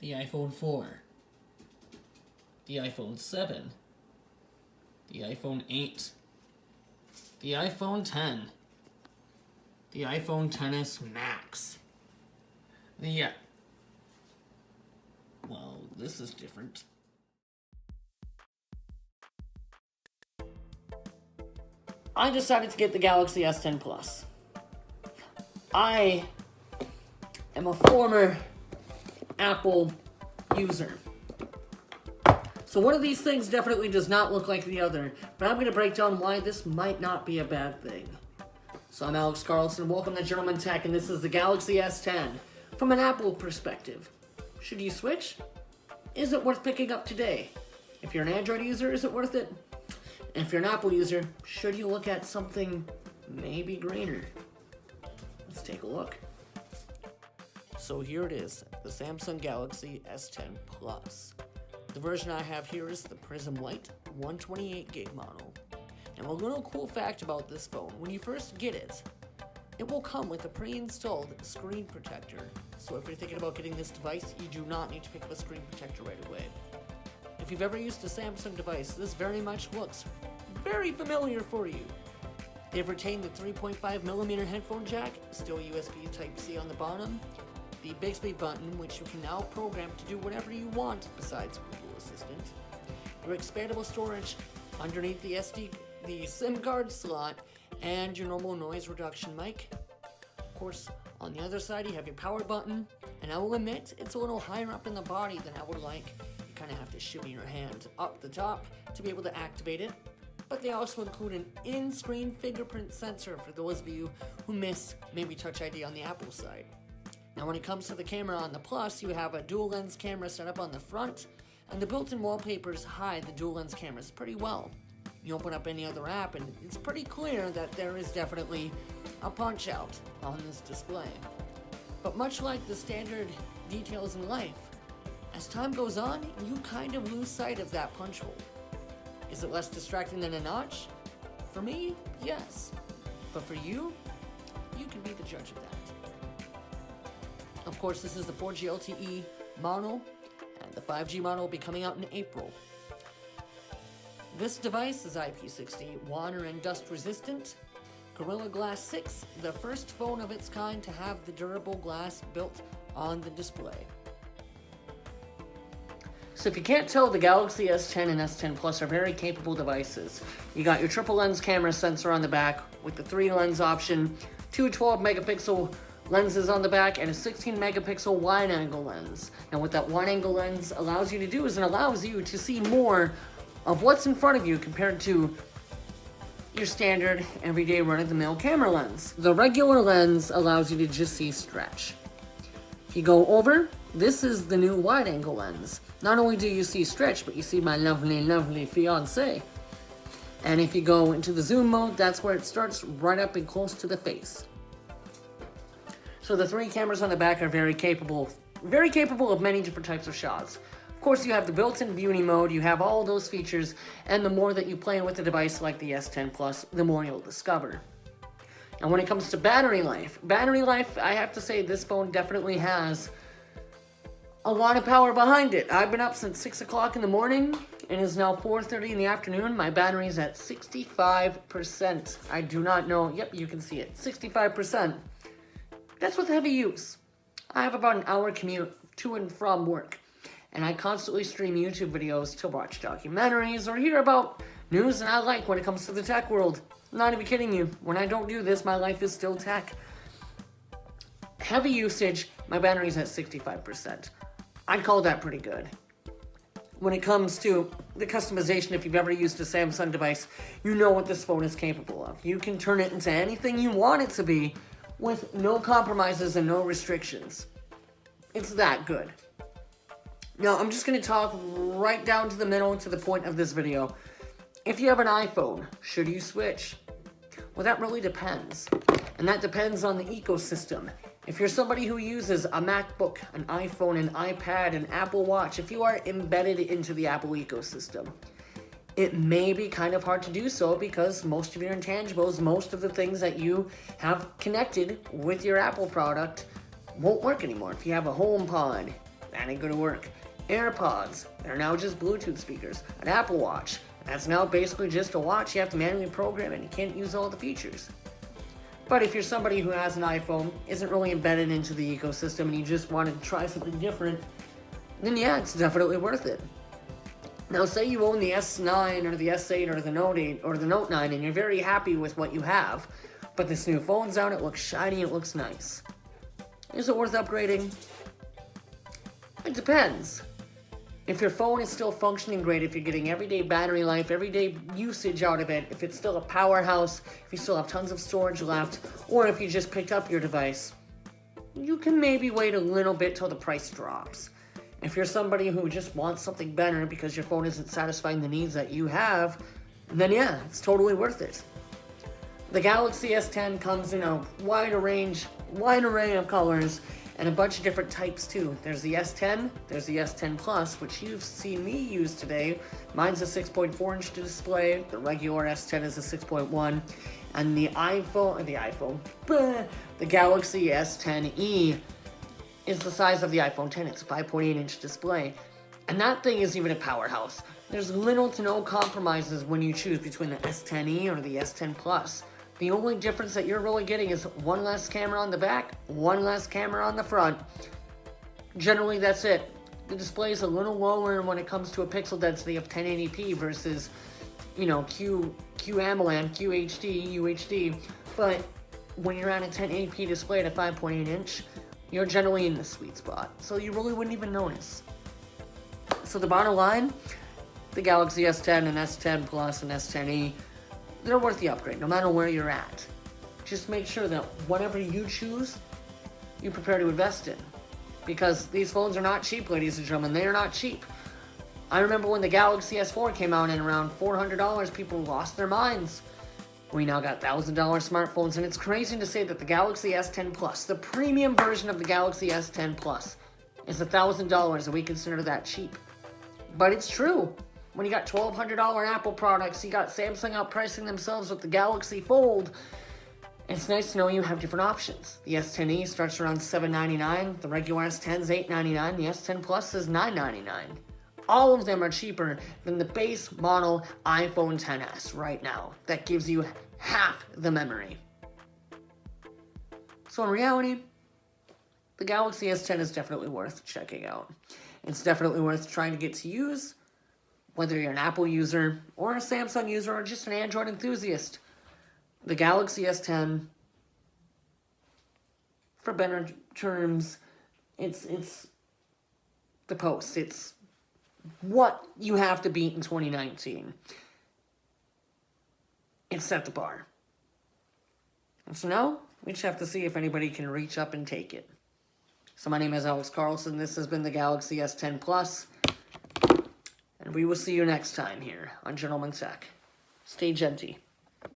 the iPhone 4, the iPhone 7, the iPhone 8, the iPhone 10, the iPhone XS Max, well, this is different. I decided to get the Galaxy S10 Plus. I am a former Apple user. So one of these things definitely does not look like the other, but I'm going to break down why this might not be a bad thing. So I'm Alex Carlson, welcome to Gentleman Tech, and this is the Galaxy S10. From an Apple perspective, should you switch? Is it worth picking up today? If you're an Android user, is it worth it? And if you're an Apple user, should you look at something maybe greener? Let's take a look. So here it is, the Samsung Galaxy S10 Plus. The version I have here is the Prism White 128GB model. Now a little cool fact about this phone, when you first get it, it will come with a pre-installed screen protector. So if you're thinking about getting this device, you do not need to pick up a screen protector right away. If you've ever used a Samsung device, this very much looks very familiar for you. They've retained the 3.5mm headphone jack, still USB Type-C on the bottom, the Bixby button, which you can now program to do whatever you want besides Google Assistant, your expandable storage underneath the SIM card slot, and your normal noise reduction mic. Of course, on the other side you have your power button, and I will admit it's a little higher up in the body than I would like. You kind of have to shimmy your hand up the top to be able to activate it. But they also include an in-screen fingerprint sensor for those of you who miss maybe Touch ID on the Apple side. Now when it comes to the camera on the Plus, you have a dual lens camera set up on the front, and the built-in wallpapers hide the dual lens cameras pretty well. You open up any other app and it's pretty clear that there is definitely a punch out on this display. But much like the standard details in life, as time goes on, you kind of lose sight of that punch hole. Is it less distracting than a notch? For me, yes. But for you, you can be the judge of that. Of course, this is the 4G LTE model, and the 5G model will be coming out in April. This device is IP68 water and dust resistant. Gorilla Glass 6, the first phone of its kind to have the durable glass built on the display. So if you can't tell, the Galaxy S10 and S10 Plus are very capable devices. You got your triple lens camera sensor on the back with the 3 lens option, 2 12-megapixel lenses on the back, and a 16-megapixel wide-angle lens. Now what that wide-angle lens allows you to do is it allows you to see more of what's in front of you compared to your standard everyday run-of-the-mill camera lens. The regular lens allows you to just see stretch. If you go over, this is the new wide-angle lens. Not only do you see stretch, but you see my lovely, lovely fiancé. And if you go into the zoom mode, that's where it starts right up and close to the face. So the 3 cameras on the back are very capable of many different types of shots. Of course, you have the built-in beauty mode, you have all those features, and the more that you play with the device like the S10 Plus, the more you'll discover. And when it comes to battery life, I have to say this phone definitely has a lot of power behind it. I've been up since 6 o'clock in the morning, and it's now 4:30 in the afternoon. My battery's at 65%. I do not know, yep, you can see it, 65%. That's with heavy use. I have about an hour commute to and from work, and I constantly stream YouTube videos to watch documentaries or hear about news that I like when it comes to the tech world. I'm not even kidding you. When I don't do this, my life is still tech. Heavy usage, my battery's at 65%. I'd call that pretty good. When it comes to the customization, if you've ever used a Samsung device, you know what this phone is capable of. You can turn it into anything you want it to be with no compromises and no restrictions. It's that good. Now, I'm just going to talk right down to the middle, to the point of this video. If you have an iPhone, should you switch? Well, that really depends. And that depends on the ecosystem. If you're somebody who uses a MacBook, an iPhone, an iPad, an Apple Watch, if you are embedded into the Apple ecosystem, it may be kind of hard to do so because most of your intangibles, most of the things that you have connected with your Apple product won't work anymore. If you have a HomePod, that ain't gonna work. AirPods, they're now just Bluetooth speakers. An Apple Watch, that's now basically just a watch you have to manually program and you can't use all the features. But if you're somebody who has an iPhone, isn't really embedded into the ecosystem, and you just want to try something different, then yeah, it's definitely worth it. Now, say you own the S9 or the S8 or the Note 8 or the Note 9 and you're very happy with what you have, but this new phone's out, it looks shiny, it looks nice. Is it worth upgrading? It depends. If your phone is still functioning great, if you're getting everyday battery life, everyday usage out of it, if it's still a powerhouse, if you still have tons of storage left, or if you just picked up your device, you can maybe wait a little bit till the price drops. If you're somebody who just wants something better because your phone isn't satisfying the needs that you have, then yeah, it's totally worth it. The Galaxy S10 comes in a wide array of colors, and a bunch of different types too. There's the S10, there's the S10 Plus, which you've seen me use today. Mine's a 6.4-inch display, the regular S10 is a 6.1, and the Galaxy S10E is the size of the iPhone 10. It's a 5.8-inch display, and that thing is even a powerhouse. There's little to no compromises when you choose between the S10E or the S10 Plus. The only difference that you're really getting is one less camera on the back, one less camera on the front. Generally, that's it. The display is a little lower when it comes to a pixel density of 1080p versus, Q AMOLED, QHD, UHD. But when you're at a 1080p display at a 5.8-inch, you're generally in the sweet spot. So you really wouldn't even notice. So the bottom line, the Galaxy S10 and S10 Plus and S10e, they're worth the upgrade, no matter where you're at. Just make sure that whatever you choose, you prepare to invest in. Because these phones are not cheap, ladies and gentlemen. They are not cheap. I remember when the Galaxy S4 came out and around $400, people lost their minds. We now got $1,000 smartphones, and it's crazy to say that the Galaxy S10 Plus, the premium version of the Galaxy S10 Plus, is $1,000, and we consider that cheap. But it's true. When you got $1,200 Apple products, you got Samsung outpricing themselves with the Galaxy Fold, it's nice to know you have different options. The S10e starts around $799, the regular S10 is $899, the S10 Plus is $999. All of them are cheaper than the base model iPhone XS right now. That gives you half the memory. So in reality, the Galaxy S10 is definitely worth checking out. It's definitely worth trying to get to use, whether you're an Apple user or a Samsung user or just an Android enthusiast. The Galaxy S10, for better terms, it's the post. It's what you have to beat in 2019. It set the bar. And so now, we just have to see if anybody can reach up and take it. So my name is Alex Carlson. This has been the Galaxy S10 Plus. And we will see you next time here on Gentleman Tech. Stay genty.